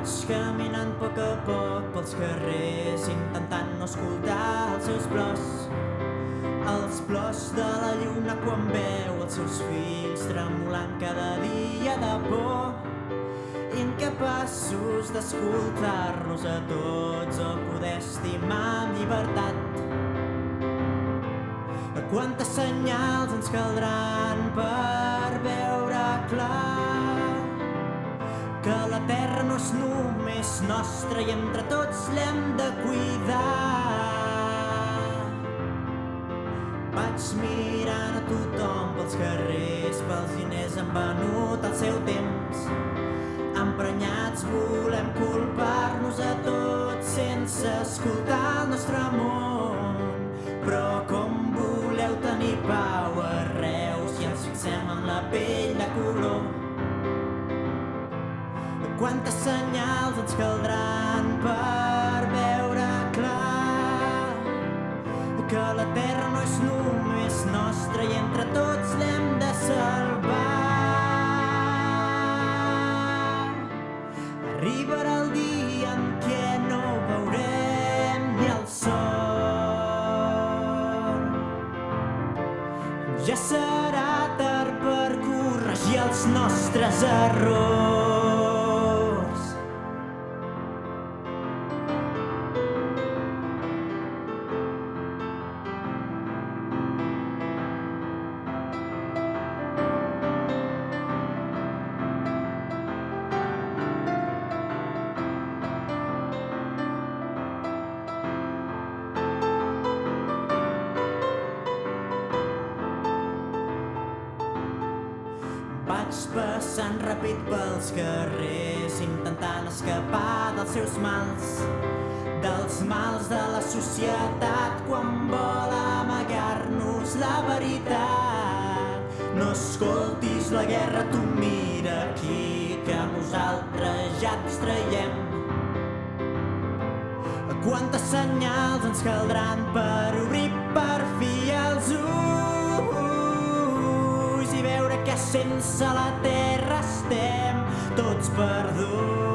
Vaig caminant a poc pels carrers, intentant no escoltar els seus plors. Els plors de la lluna quan veu els seus fills tremolant cada dia de por, incapaços d'escoltar-nos a tots o poder estimar amb llibertat. Quantes senyals ens caldran per veure clar que la terra no és només nostra i entre tots l'hem de cuidar. Vaig mirant a tothom pels carrers, pels diners han venut el seu temps. Emprenyats volem culpar-nos a tots sense escoltar el nostre món. Però com voleu tenir pau arreu si ens fixem en la pell de color? Quantes senyals ens caldran per veure clar que la terra no és només nostra i entre tots l'hem de salvar. Arribarà el dia en què no veurem ni el sol. Ja serà tard per corregir els nostres errors. Vaig passant ràpid pels carrers, intentant escapar dels seus mals, dels mals de la societat quan vol amagar-nos la veritat. No escoltis la guerra, tu mira aquí, que nosaltres ja et distraiem. Quantes senyals ens caldran per obrir per fi els ulls i veure que sense la terra estem tots perduts.